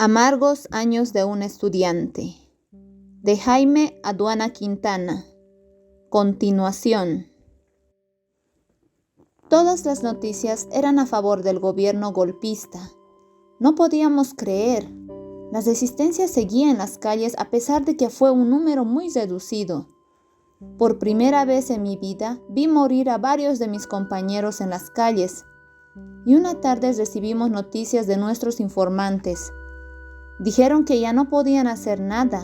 Amargos años de un estudiante, de Jaime Aduana Quintana. Continuación. Todas las noticias eran a favor del gobierno golpista. No podíamos creer. Las resistencias seguían en las calles a pesar de que fue un número muy reducido. Por primera vez en mi vida vi morir a varios de mis compañeros en las calles. Y una tarde recibimos noticias de nuestros informantes. Dijeron que ya no podían hacer nada.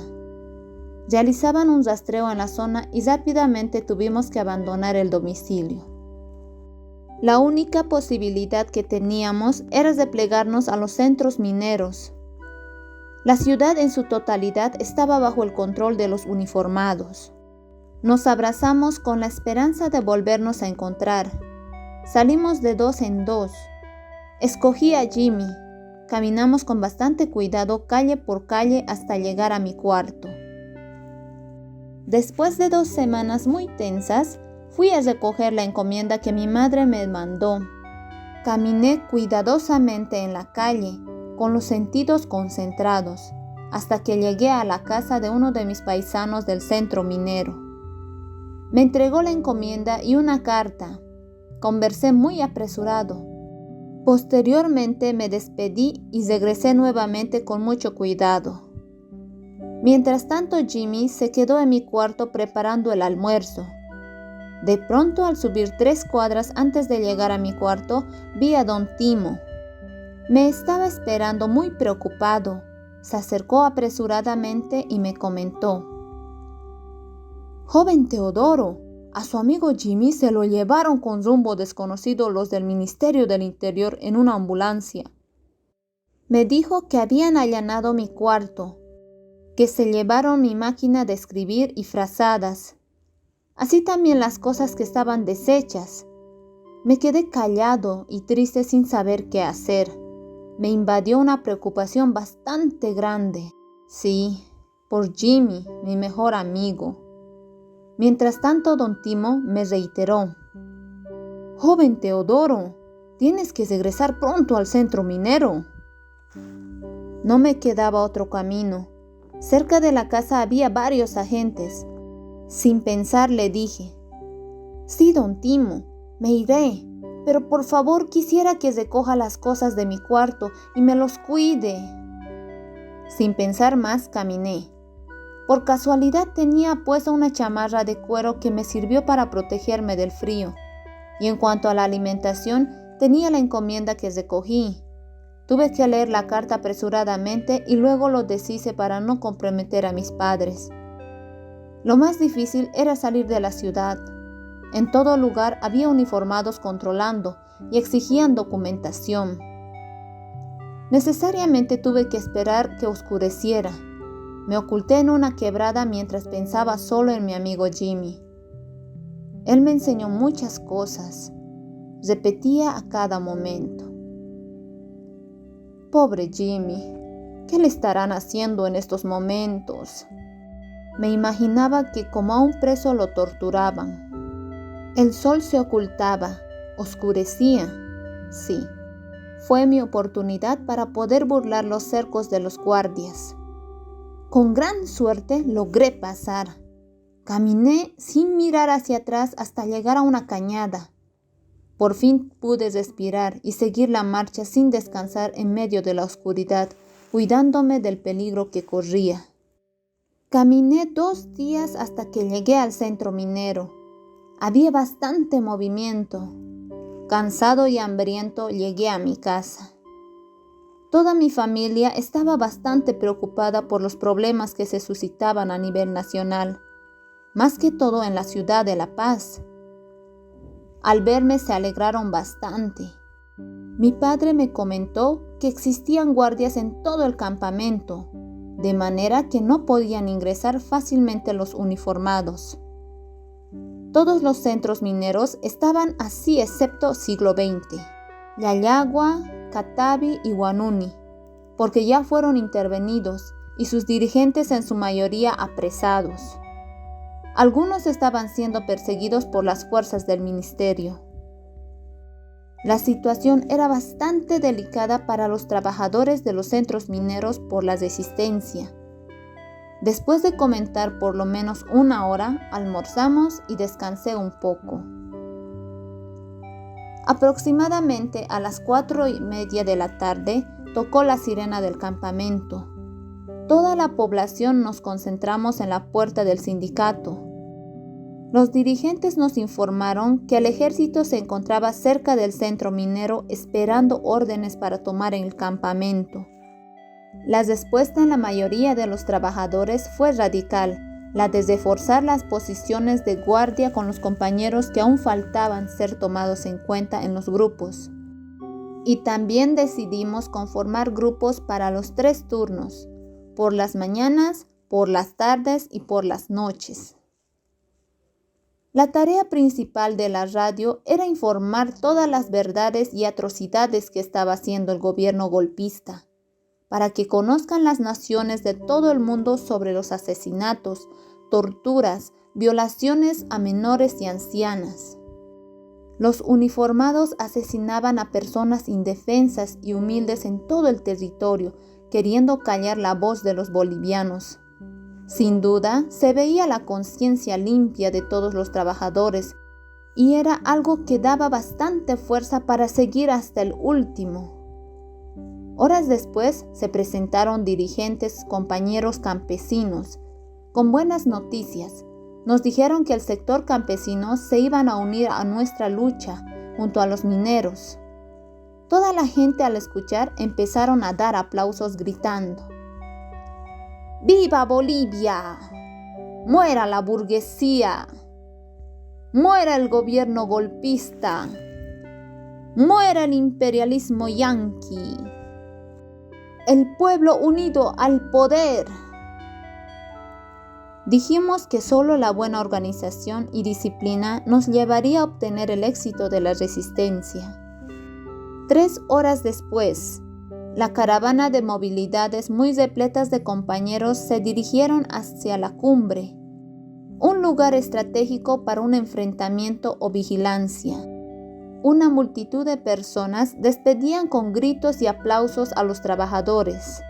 Realizaban un rastreo en la zona y rápidamente tuvimos que abandonar el domicilio. La única posibilidad que teníamos era replegarnos a los centros mineros. La ciudad en su totalidad estaba bajo el control de los uniformados. Nos abrazamos con la esperanza de volvernos a encontrar. Salimos de 2 en 2. Escogí a Jimmy. Caminamos con bastante cuidado calle por calle hasta llegar a mi cuarto. Después de 2 semanas muy tensas, fui a recoger la encomienda que mi madre me mandó. Caminé cuidadosamente en la calle, con los sentidos concentrados, hasta que llegué a la casa de uno de mis paisanos del centro minero. Me entregó la encomienda y una carta. Conversé muy apresurado. Posteriormente me despedí y regresé nuevamente con mucho cuidado. Mientras tanto, Jimmy se quedó en mi cuarto preparando el almuerzo. De pronto, al subir 3 cuadras antes de llegar a mi cuarto, vi a don Timo. Me estaba esperando muy preocupado. Se acercó apresuradamente y me comentó: «Joven Teodoro, a su amigo Jimmy se lo llevaron con rumbo desconocido los del Ministerio del Interior en una ambulancia. Me dijo que habían allanado mi cuarto, que se llevaron mi máquina de escribir y frazadas, así también las cosas que estaban deshechas». Me quedé callado y triste sin saber qué hacer. Me invadió una preocupación bastante grande. Sí, por Jimmy, mi mejor amigo. Mientras tanto, don Timo me reiteró: «Joven Teodoro, tienes que regresar pronto al centro minero». No me quedaba otro camino. Cerca de la casa había varios agentes. Sin pensar le dije: «Sí, don Timo, me iré, pero por favor quisiera que recoja las cosas de mi cuarto y me los cuide». Sin pensar más, caminé. Por casualidad tenía puesta una chamarra de cuero que me sirvió para protegerme del frío. Y en cuanto a la alimentación, tenía la encomienda que recogí. Tuve que leer la carta apresuradamente y luego lo deshice para no comprometer a mis padres. Lo más difícil era salir de la ciudad. En todo lugar había uniformados controlando y exigían documentación. Necesariamente tuve que esperar que oscureciera. Me oculté en una quebrada mientras pensaba solo en mi amigo Jimmy. Él me enseñó muchas cosas. Repetía a cada momento: «Pobre Jimmy, ¿qué le estarán haciendo en estos momentos?». Me imaginaba que como a un preso lo torturaban. El sol se ocultaba, oscurecía. Sí, fue mi oportunidad para poder burlar los cercos de los guardias. Con gran suerte logré pasar. Caminé sin mirar hacia atrás hasta llegar a una cañada. Por fin pude respirar y seguir la marcha sin descansar en medio de la oscuridad, cuidándome del peligro que corría. Caminé 2 días hasta que llegué al centro minero. Había bastante movimiento. Cansado y hambriento llegué a mi casa. Toda mi familia estaba bastante preocupada por los problemas que se suscitaban a nivel nacional, más que todo en la ciudad de La Paz. Al verme se alegraron bastante. Mi padre me comentó que existían guardias en todo el campamento, de manera que no podían ingresar fácilmente los uniformados. Todos los centros mineros estaban así excepto Siglo XX, Yayagua, Catavi y Guanuni, porque ya fueron intervenidos y sus dirigentes en su mayoría apresados. Algunos estaban siendo perseguidos por las fuerzas del ministerio. La situación era bastante delicada para los trabajadores de los centros mineros por la resistencia. Después de comentar por lo menos 1 hora, almorzamos y descansé un poco. Aproximadamente a las 4:30 de la tarde tocó la sirena del campamento. Toda la población nos concentramos en la puerta del sindicato. Los dirigentes nos informaron que el ejército se encontraba cerca del centro minero esperando órdenes para tomar el campamento. La respuesta en la mayoría de los trabajadores fue radical, la de reforzar las posiciones de guardia con los compañeros que aún faltaban ser tomados en cuenta en los grupos. Y también decidimos conformar grupos para los 3 turnos, por las mañanas, por las tardes y por las noches. La tarea principal de la radio era informar todas las verdades y atrocidades que estaba haciendo el gobierno golpista, para que conozcan las naciones de todo el mundo sobre los asesinatos, torturas, violaciones a menores y ancianas. Los uniformados asesinaban a personas indefensas y humildes en todo el territorio, queriendo callar la voz de los bolivianos. Sin duda, se veía la conciencia limpia de todos los trabajadores y era algo que daba bastante fuerza para seguir hasta el último. Horas después se presentaron dirigentes, compañeros campesinos, con buenas noticias. Nos dijeron que el sector campesino se iban a unir a nuestra lucha junto a los mineros. Toda la gente al escuchar empezaron a dar aplausos gritando: ¡Viva Bolivia! ¡Muera la burguesía! ¡Muera el gobierno golpista! ¡Muera el imperialismo yanqui! ¡El pueblo unido al poder! Dijimos que solo la buena organización y disciplina nos llevaría a obtener el éxito de la resistencia. 3 horas después, la caravana de movilidades muy repletas de compañeros se dirigieron hacia la cumbre, un lugar estratégico para un enfrentamiento o vigilancia. Una multitud de personas despedían con gritos y aplausos a los trabajadores.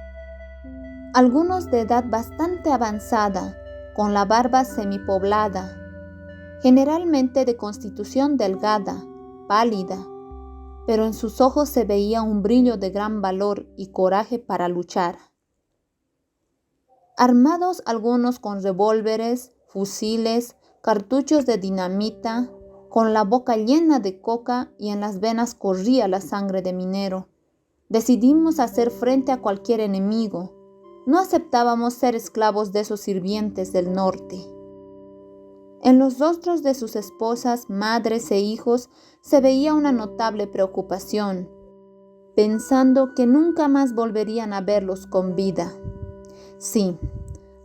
Algunos de edad bastante avanzada, con la barba semipoblada, generalmente de constitución delgada, pálida, pero en sus ojos se veía un brillo de gran valor y coraje para luchar. Armados algunos con revólveres, fusiles, cartuchos de dinamita, con la boca llena de coca y en las venas corría la sangre de minero, decidimos hacer frente a cualquier enemigo. No aceptábamos ser esclavos de esos sirvientes del norte. En los rostros de sus esposas, madres e hijos se veía una notable preocupación, pensando que nunca más volverían a verlos con vida. Sí,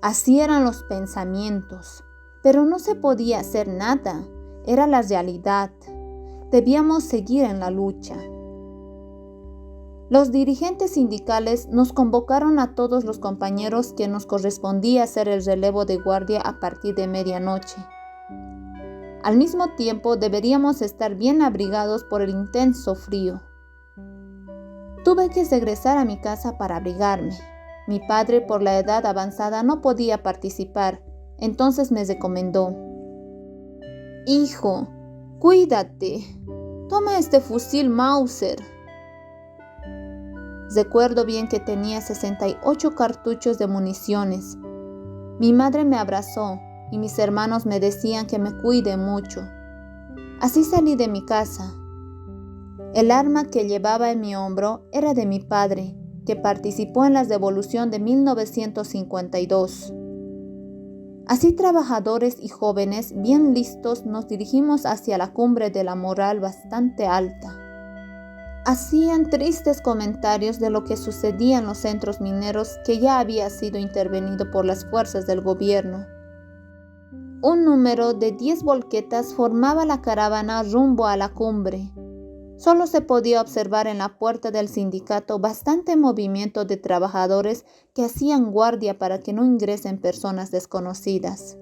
así eran los pensamientos, pero no se podía hacer nada, era la realidad. Debíamos seguir en la lucha. Los dirigentes sindicales nos convocaron a todos los compañeros que nos correspondía hacer el relevo de guardia a partir de medianoche. Al mismo tiempo, deberíamos estar bien abrigados por el intenso frío. Tuve que regresar a mi casa para abrigarme. Mi padre, por la edad avanzada, no podía participar, entonces me recomendó: «Hijo, cuídate. Toma este fusil Mauser». Recuerdo bien que tenía 68 cartuchos de municiones. Mi madre me abrazó y mis hermanos me decían que me cuide mucho. Así salí de mi casa. El arma que llevaba en mi hombro era de mi padre, que participó en la revolución de 1952. Así, trabajadores y jóvenes bien listos, nos dirigimos hacia la cumbre de la moral bastante alta. Hacían tristes comentarios de lo que sucedía en los centros mineros que ya había sido intervenido por las fuerzas del gobierno. Un número de 10 volquetas formaba la caravana rumbo a la cumbre. Solo se podía observar en la puerta del sindicato bastante movimiento de trabajadores que hacían guardia para que no ingresen personas desconocidas.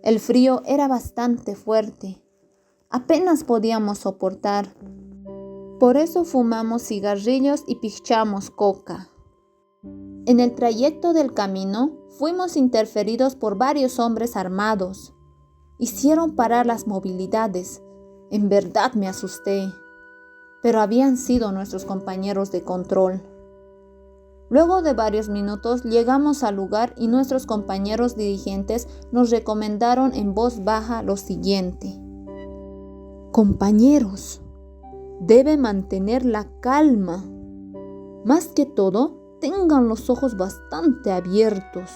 El frío era bastante fuerte. Apenas podíamos soportar. Por eso fumamos cigarrillos y pichamos coca. En el trayecto del camino fuimos interferidos por varios hombres armados. Hicieron parar las movilidades. En verdad me asusté, pero habían sido nuestros compañeros de control. Luego de varios minutos llegamos al lugar y nuestros compañeros dirigentes nos recomendaron en voz baja lo siguiente: compañeros, deben mantener la calma. Más que todo, tengan los ojos bastante abiertos.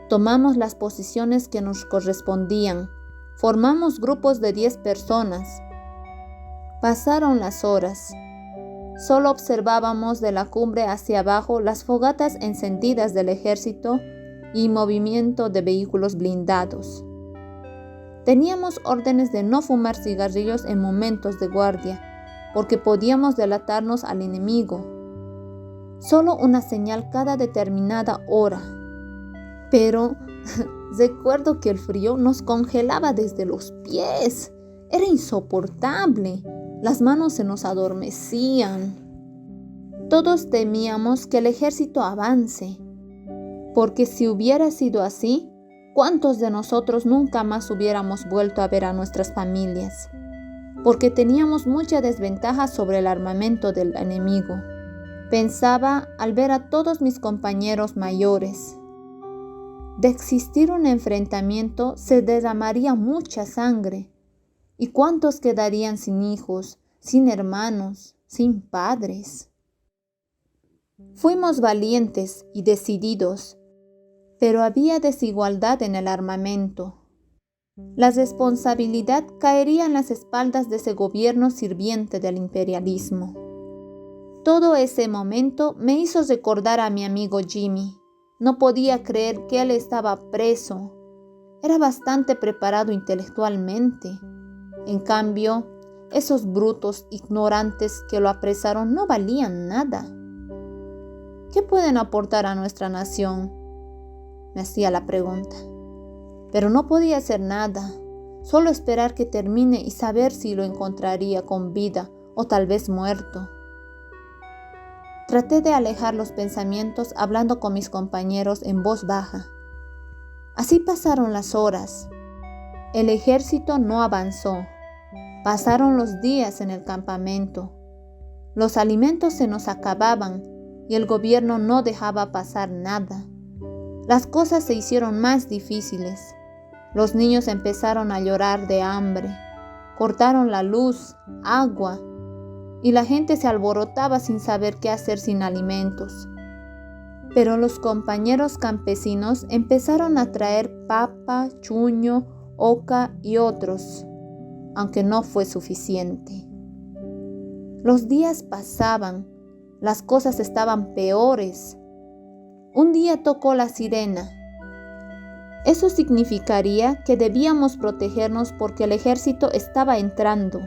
Tomamos las posiciones que nos correspondían. Formamos grupos de 10 personas. Pasaron las horas. Solo observábamos de la cumbre hacia abajo las fogatas encendidas del ejército y movimiento de vehículos blindados. Teníamos órdenes de no fumar cigarrillos en momentos de guardia, porque podíamos delatarnos al enemigo. Solo una señal cada determinada hora. Pero recuerdo que el frío nos congelaba desde los pies. Era insoportable. Las manos se nos adormecían. Todos temíamos que el ejército avance, porque si hubiera sido así, ¿cuántos de nosotros nunca más hubiéramos vuelto a ver a nuestras familias? Porque teníamos mucha desventaja sobre el armamento del enemigo. Pensaba al ver a todos mis compañeros mayores. De existir un enfrentamiento, se derramaría mucha sangre. ¿Y cuántos quedarían sin hijos, sin hermanos, sin padres? Fuimos valientes y decididos, pero había desigualdad en el armamento. La responsabilidad caería en las espaldas de ese gobierno sirviente del imperialismo. Todo ese momento me hizo recordar a mi amigo Jimmy. No podía creer que él estaba preso. Era bastante preparado intelectualmente. En cambio, esos brutos ignorantes que lo apresaron no valían nada. ¿Qué pueden aportar a nuestra nación?, me hacía la pregunta. Pero no podía hacer nada, solo esperar que termine y saber si lo encontraría con vida o tal vez muerto. Traté de alejar los pensamientos hablando con mis compañeros en voz baja. Así pasaron las horas. El ejército no avanzó. Pasaron los días en el campamento. Los alimentos se nos acababan y el gobierno no dejaba pasar nada. Las cosas se hicieron más difíciles. Los niños empezaron a llorar de hambre. Cortaron la luz, agua, y la gente se alborotaba sin saber qué hacer sin alimentos. Pero los compañeros campesinos empezaron a traer papa, chuño, oca y otros, aunque no fue suficiente. Los días pasaban, las cosas estaban peores. Un día tocó la sirena. Eso significaría que debíamos protegernos porque el ejército estaba entrando.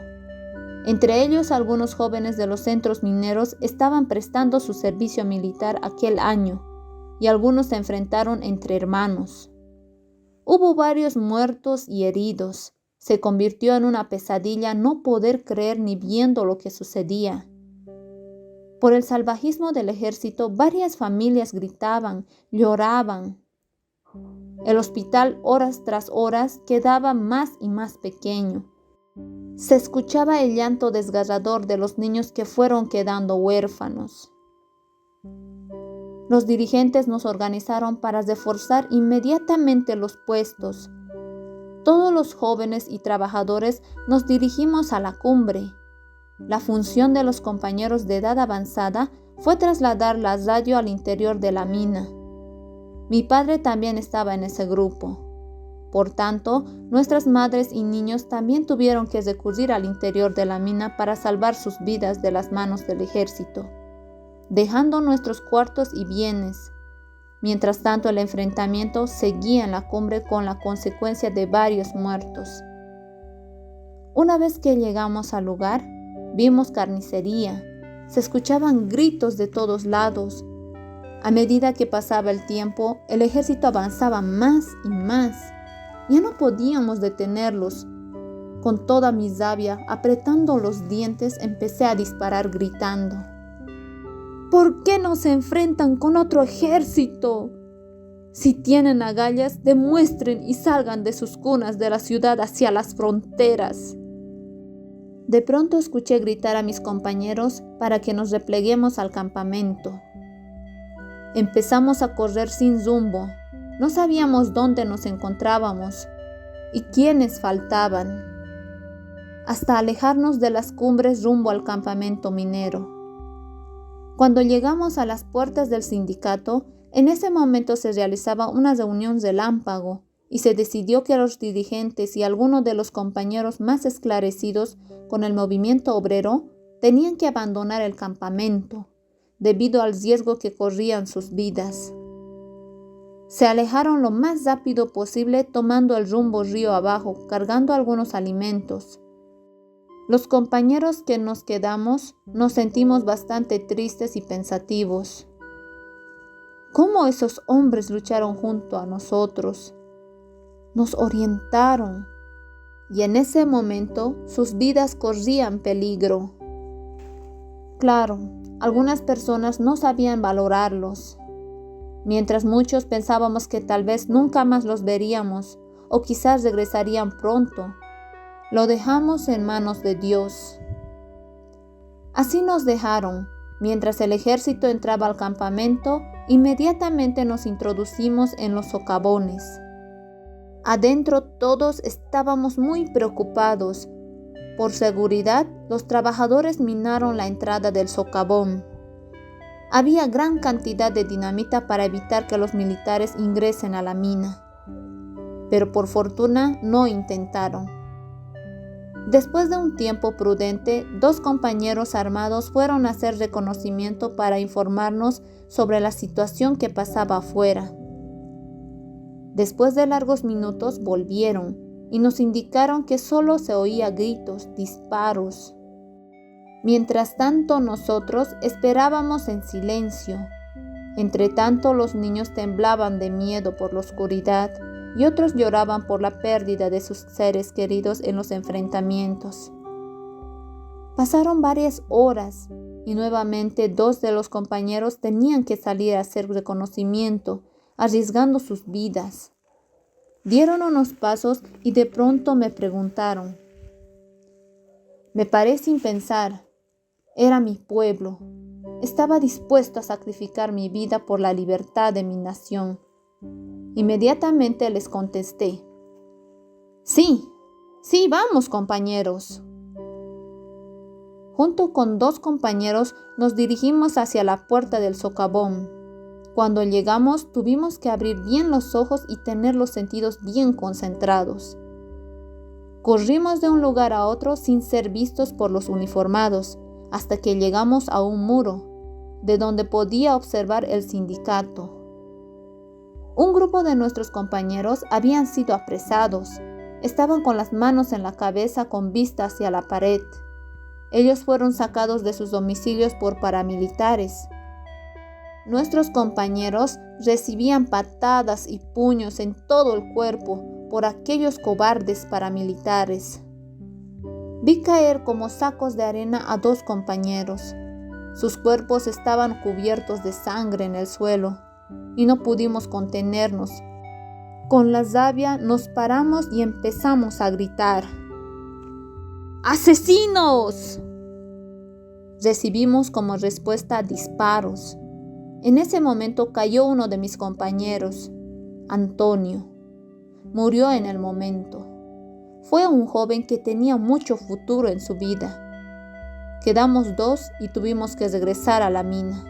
Entre ellos, algunos jóvenes de los centros mineros estaban prestando su servicio militar aquel año y algunos se enfrentaron entre hermanos. Hubo varios muertos y heridos. Se convirtió en una pesadilla no poder creer ni viendo lo que sucedía. Por el salvajismo del ejército, varias familias gritaban, lloraban. El hospital, horas tras horas, quedaba más y más pequeño. Se escuchaba el llanto desgarrador de los niños que fueron quedando huérfanos. Los dirigentes nos organizaron para reforzar inmediatamente los puestos. Todos los jóvenes y trabajadores nos dirigimos a la cumbre. La función de los compañeros de edad avanzada fue trasladar la radio al interior de la mina. Mi padre también estaba en ese grupo. Por tanto, nuestras madres y niños también tuvieron que recurrir al interior de la mina para salvar sus vidas de las manos del ejército, dejando nuestros cuartos y bienes. Mientras tanto, el enfrentamiento seguía en la cumbre con la consecuencia de varios muertos. Una vez que llegamos al lugar, vimos carnicería. Se escuchaban gritos de todos lados. A medida que pasaba el tiempo, el ejército avanzaba más y más. Ya no podíamos detenerlos. Con toda mi rabia, apretando los dientes, empecé a disparar gritando: ¿por qué no se enfrentan con otro ejército? Si tienen agallas, demuestren y salgan de sus cunas de la ciudad hacia las fronteras. De pronto escuché gritar a mis compañeros para que nos repleguemos al campamento. Empezamos a correr sin rumbo. No sabíamos dónde nos encontrábamos y quiénes faltaban, hasta alejarnos de las cumbres rumbo al campamento minero. Cuando llegamos a las puertas del sindicato, en ese momento se realizaba una reunión relámpago y se decidió que los dirigentes y algunos de los compañeros más esclarecidos con el movimiento obrero tenían que abandonar el campamento debido al riesgo que corrían sus vidas. Se alejaron lo más rápido posible tomando el rumbo río abajo, cargando algunos alimentos. Los compañeros que nos quedamos nos sentimos bastante tristes y pensativos. ¿Cómo esos hombres lucharon junto a nosotros? Nos orientaron y en ese momento sus vidas corrían peligro. Claro, algunas personas no sabían valorarlos, mientras muchos pensábamos que tal vez nunca más los veríamos o quizás regresarían pronto. Lo dejamos en manos de Dios. Así nos dejaron. Mientras el ejército entraba al campamento, inmediatamente nos introducimos en los socavones. Adentro todos estábamos muy preocupados. Por seguridad, los trabajadores minaron la entrada del socavón. Había gran cantidad de dinamita para evitar que los militares ingresen a la mina, pero por fortuna no intentaron. Después de un tiempo prudente, 2 compañeros armados fueron a hacer reconocimiento para informarnos sobre la situación que pasaba afuera. Después de largos minutos volvieron y nos indicaron que solo se oía gritos, disparos. Mientras tanto nosotros esperábamos en silencio. Entretanto los niños temblaban de miedo por la oscuridad y otros lloraban por la pérdida de sus seres queridos en los enfrentamientos. Pasaron varias horas y nuevamente 2 de los compañeros tenían que salir a hacer reconocimiento, arriesgando sus vidas. Dieron unos pasos y de pronto me preguntaron. Me paré sin pensar. Era mi pueblo. Estaba dispuesto a sacrificar mi vida por la libertad de mi nación. Inmediatamente les contesté: sí, vamos, compañeros. Junto con 2 compañeros nos dirigimos hacia la puerta del socavón. Cuando llegamos tuvimos que abrir bien los ojos y tener los sentidos bien concentrados. Corrimos de un lugar a otro sin ser vistos por los uniformados, hasta que llegamos a un muro, de donde podía observar el sindicato. Un grupo de nuestros compañeros habían sido apresados. Estaban con las manos en la cabeza con vista hacia la pared. Ellos fueron sacados de sus domicilios por paramilitares. Nuestros compañeros recibían patadas y puños en todo el cuerpo por aquellos cobardes paramilitares. Vi caer como sacos de arena a 2 compañeros. Sus cuerpos estaban cubiertos de sangre en el suelo y no pudimos contenernos. Con la rabia nos paramos y empezamos a gritar: ¡asesinos! Recibimos como respuesta disparos. En ese momento cayó uno de mis compañeros, Antonio. Murió en el momento. Fue un joven que tenía mucho futuro en su vida. Quedamos 2 y tuvimos que regresar a la mina.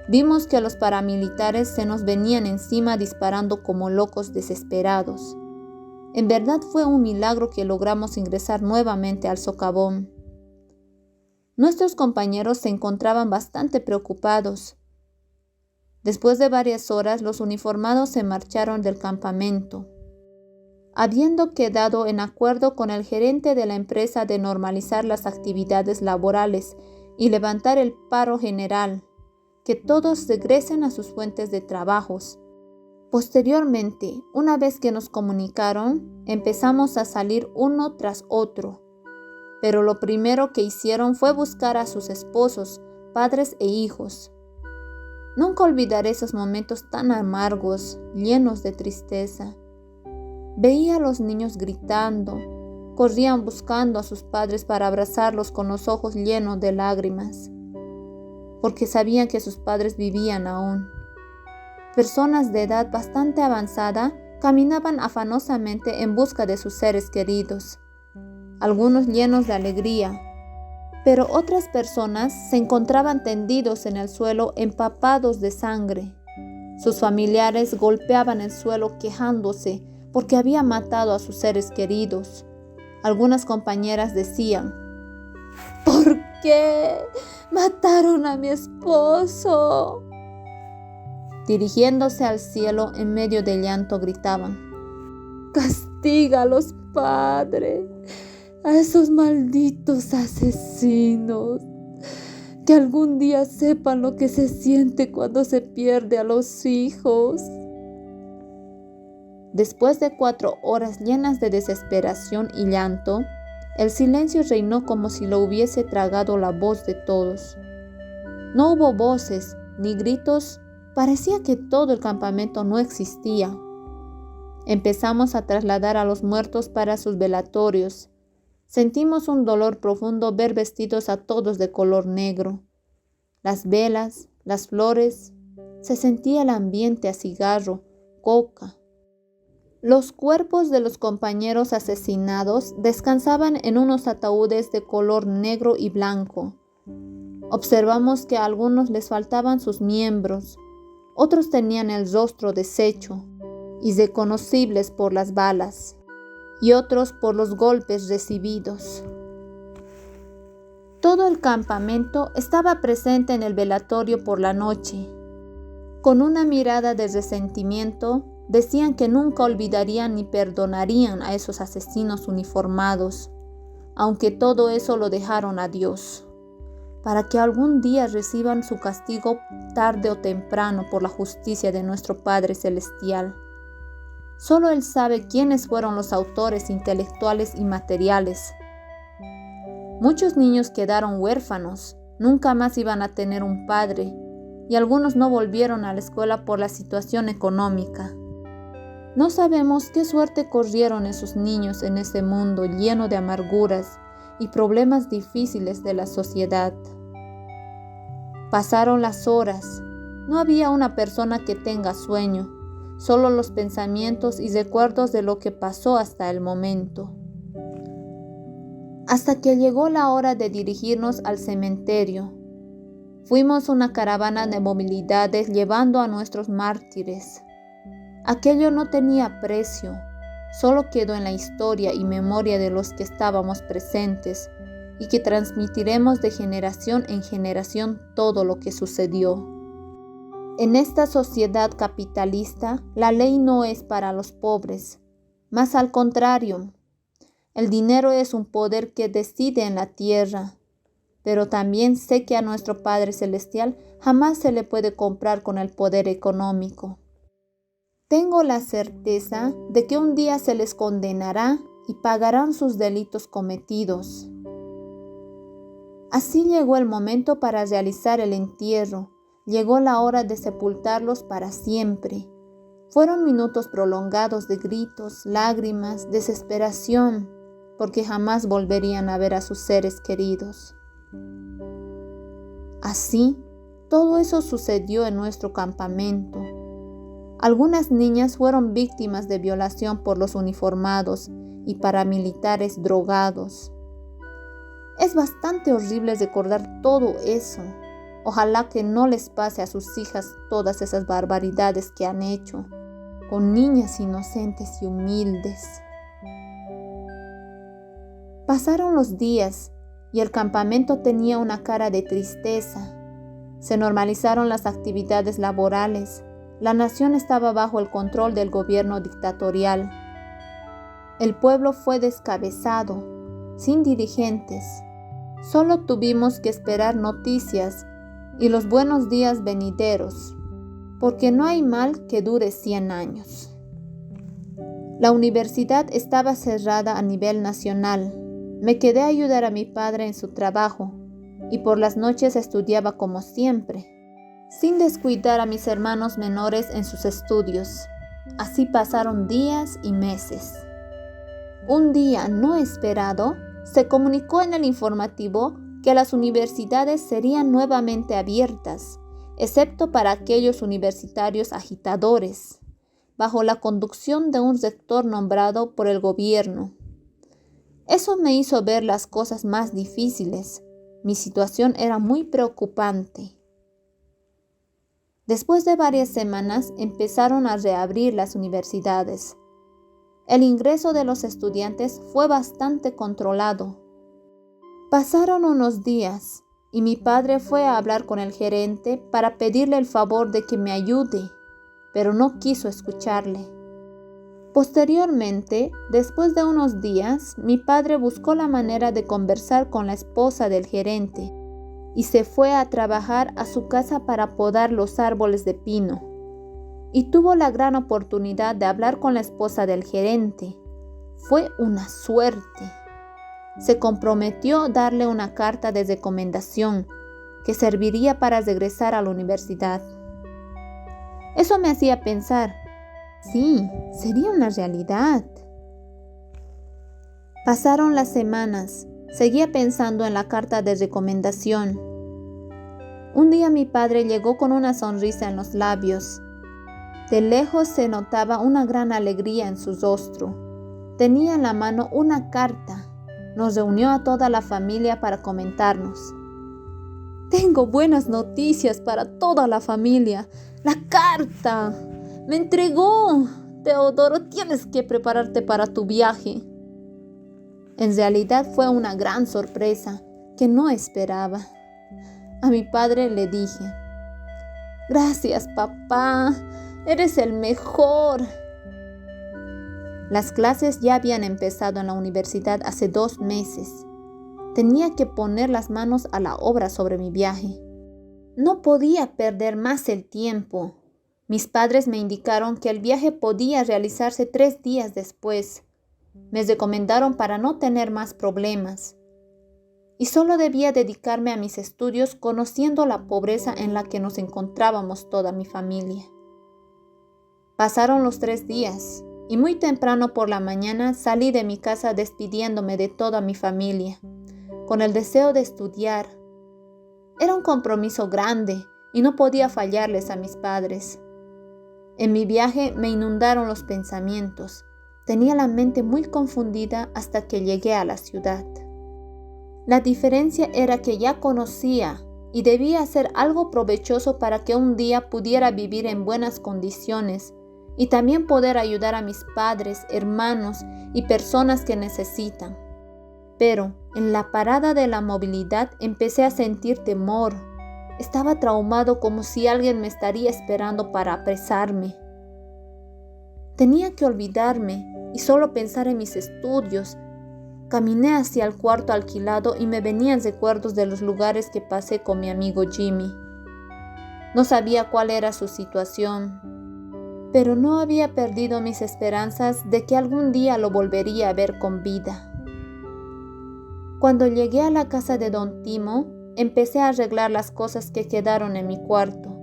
Vimos que los paramilitares se nos venían encima disparando como locos desesperados. En verdad fue un milagro que logramos ingresar nuevamente al socavón. Nuestros compañeros se encontraban bastante preocupados. Después de varias horas, los uniformados se marcharon del campamento, habiendo quedado en acuerdo con el gerente de la empresa de normalizar las actividades laborales y levantar el paro general, que todos regresen a sus fuentes de trabajos, Posteriormente, una vez que nos comunicaron, empezamos a salir uno tras otro, pero lo primero que hicieron fue buscar a sus esposos, padres e hijos. Nunca olvidaré esos momentos tan amargos, llenos de tristeza. Veía a los niños gritando, corrían buscando a sus padres para abrazarlos con los ojos llenos de lágrimas, porque sabían que sus padres vivían aún. Personas de edad bastante avanzada caminaban afanosamente en busca de sus seres queridos, algunos llenos de alegría, pero otras personas se encontraban tendidos en el suelo empapados de sangre. Sus familiares golpeaban el suelo quejándose porque había matado a sus seres queridos. Algunas compañeras decían: ¿por qué mataron a mi esposo? Dirigiéndose al cielo en medio del llanto gritaban: castígalos, Padre, a esos malditos asesinos, que algún día sepan lo que se siente cuando se pierde a los hijos. Después de 4 horas llenas de desesperación y llanto, el silencio reinó como si lo hubiese tragado la voz de todos. No hubo voces ni gritos. Parecía que todo el campamento no existía. Empezamos a trasladar a los muertos para sus velatorios. Sentimos un dolor profundo ver vestidos a todos de color negro. Las velas, las flores, se sentía el ambiente a cigarro, coca. Los cuerpos de los compañeros asesinados descansaban en unos ataúdes de color negro y blanco. Observamos que a algunos les faltaban sus miembros. Otros tenían el rostro deshecho, irreconocibles por las balas, y otros por los golpes recibidos. Todo el campamento estaba presente en el velatorio por la noche. Con una mirada de resentimiento, decían que nunca olvidarían ni perdonarían a esos asesinos uniformados, aunque todo eso lo dejaron a Dios, para que algún día reciban su castigo tarde o temprano por la justicia de nuestro Padre Celestial. Solo Él sabe quiénes fueron los autores intelectuales y materiales. Muchos niños quedaron huérfanos, nunca más iban a tener un padre, y algunos no volvieron a la escuela por la situación económica. No sabemos qué suerte corrieron esos niños en ese mundo lleno de amarguras y problemas difíciles de la sociedad. Pasaron las horas. No había una persona que tenga sueño, solo los pensamientos y recuerdos de lo que pasó hasta el momento. Hasta que llegó la hora de dirigirnos al cementerio. Fuimos una caravana de movilidades llevando a nuestros mártires. Aquello no tenía precio, solo quedó en la historia y memoria de los que estábamos presentes y que transmitiremos de generación en generación todo lo que sucedió. En esta sociedad capitalista, la ley no es para los pobres, más al contrario. El dinero es un poder que decide en la tierra, pero también sé que a nuestro Padre Celestial jamás se le puede comprar con el poder económico. Tengo la certeza de que un día se les condenará y pagarán sus delitos cometidos. Así llegó el momento para realizar el entierro. Llegó la hora de sepultarlos para siempre. Fueron minutos prolongados de gritos, lágrimas, desesperación, porque jamás volverían a ver a sus seres queridos. Así, todo eso sucedió en nuestro campamento. Algunas niñas fueron víctimas de violación por los uniformados y paramilitares drogados. Es bastante horrible recordar todo eso. Ojalá que no les pase a sus hijas todas esas barbaridades que han hecho con niñas inocentes y humildes. Pasaron los días y el campamento tenía una cara de tristeza. Se normalizaron las actividades laborales. La nación estaba bajo el control del gobierno dictatorial. El pueblo fue descabezado, sin dirigentes. Solo tuvimos que esperar noticias y los buenos días venideros, porque no hay mal que dure 100 años. La universidad estaba cerrada a nivel nacional. Me quedé a ayudar a mi padre en su trabajo y por las noches estudiaba como siempre, sin descuidar a mis hermanos menores en sus estudios. Así pasaron días y meses. Un día no esperado, se comunicó en el informativo que las universidades serían nuevamente abiertas, excepto para aquellos universitarios agitadores, bajo la conducción de un rector nombrado por el gobierno. Eso me hizo ver las cosas más difíciles. Mi situación era muy preocupante. Después de varias semanas empezaron a reabrir las universidades. El ingreso de los estudiantes fue bastante controlado. Pasaron unos días y mi padre fue a hablar con el gerente para pedirle el favor de que me ayude, pero no quiso escucharle. Posteriormente, después de unos días, mi padre buscó la manera de conversar con la esposa del gerente y se fue a trabajar a su casa para podar los árboles de pino. Y tuvo la gran oportunidad de hablar con la esposa del gerente. Fue una suerte. Se comprometió a darle una carta de recomendación que serviría para regresar a la universidad. Eso me hacía pensar, sí, sería una realidad. Pasaron las semanas, seguía pensando en la carta de recomendación. Un día mi padre llegó con una sonrisa en los labios. De lejos se notaba una gran alegría en su rostro. Tenía en la mano una carta. Nos reunió a toda la familia para comentarnos. Tengo buenas noticias para toda la familia. ¡La carta! ¡Me entregó! Teodoro, tienes que prepararte para tu viaje. En realidad fue una gran sorpresa que no esperaba. A mi padre le dije, gracias, papá. Eres el mejor. Las clases ya habían empezado en la universidad hace 2 meses. Tenía que poner las manos a la obra sobre mi viaje. No podía perder más el tiempo. Mis padres me indicaron que el viaje podía realizarse 3 días después. Me recomendaron para no tener más problemas. Y solo debía dedicarme a mis estudios conociendo la pobreza en la que nos encontrábamos toda mi familia. Pasaron los 3 días y muy temprano por la mañana salí de mi casa despidiéndome de toda mi familia, con el deseo de estudiar. Era un compromiso grande y no podía fallarles a mis padres. En mi viaje me inundaron los pensamientos. Tenía la mente muy confundida hasta que llegué a la ciudad. La diferencia era que ya conocía y debía hacer algo provechoso para que un día pudiera vivir en buenas condiciones y también poder ayudar a mis padres, hermanos y personas que necesitan. Pero en la parada de la movilidad empecé a sentir temor. Estaba traumado como si alguien me estaría esperando para apresarme. Tenía que olvidarme y solo pensar en mis estudios. Caminé hacia el cuarto alquilado y me venían recuerdos de los lugares que pasé con mi amigo Jimmy. No sabía cuál era su situación, pero no había perdido mis esperanzas de que algún día lo volvería a ver con vida. Cuando llegué a la casa de Don Timo, empecé a arreglar las cosas que quedaron en mi cuarto.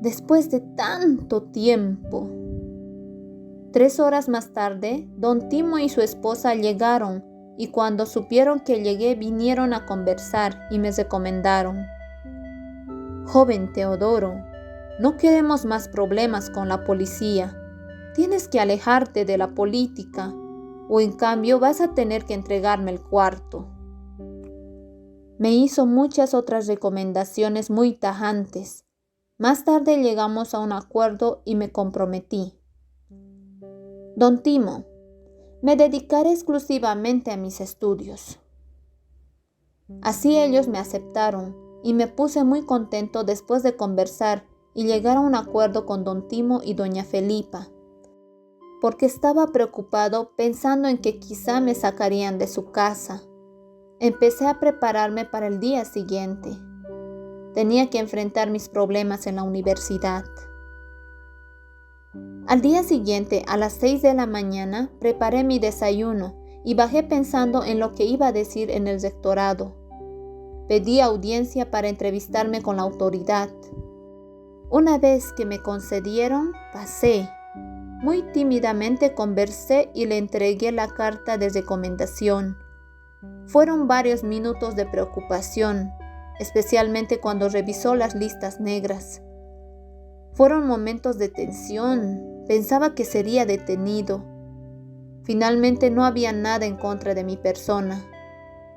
Después de tanto tiempo. 3 horas más tarde, Don Timo y su esposa llegaron y cuando supieron que llegué vinieron a conversar y me recomendaron. Joven Teodoro, no queremos más problemas con la policía. Tienes que alejarte de la política o en cambio vas a tener que entregarme el cuarto. Me hizo muchas otras recomendaciones muy tajantes. Más tarde llegamos a un acuerdo y me comprometí. Don Timo, me dedicaré exclusivamente a mis estudios. Así ellos me aceptaron y me puse muy contento después de conversar y llegar a un acuerdo con Don Timo y Doña Felipa, porque estaba preocupado pensando en que quizá me sacarían de su casa. Empecé a prepararme para el día siguiente. Tenía que enfrentar mis problemas en la universidad. Al día siguiente, a las 6 de la mañana, preparé mi desayuno y bajé pensando en lo que iba a decir en el rectorado. Pedí audiencia para entrevistarme con la autoridad. Una vez que me concedieron, pasé. Muy tímidamente conversé y le entregué la carta de recomendación. Fueron varios minutos de preocupación, especialmente cuando revisó las listas negras. Fueron momentos de tensión. Pensaba que sería detenido. Finalmente no había nada en contra de mi persona.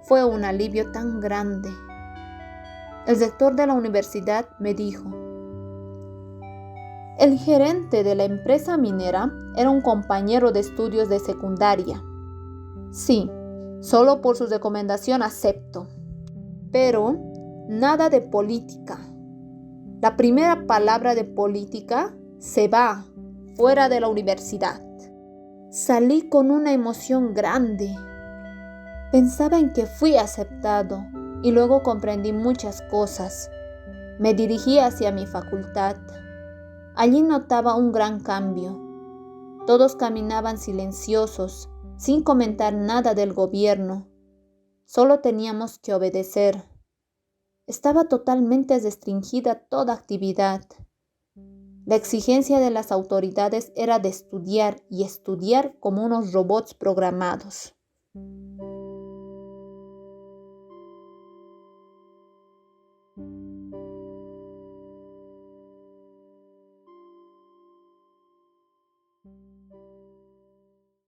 Fue un alivio tan grande. El rector de la universidad me dijo: el gerente de la empresa minera era un compañero de estudios de secundaria. Sí, solo por su recomendación acepto. Pero nada de política. La primera palabra de política se va fuera de la universidad. Salí con una emoción grande. Pensaba en que fui aceptado y luego comprendí muchas cosas. Me dirigí hacia mi facultad. Allí notaba un gran cambio. Todos caminaban silenciosos, sin comentar nada del gobierno. Solo teníamos que obedecer. Estaba totalmente restringida toda actividad. La exigencia de las autoridades era de estudiar y estudiar como unos robots programados.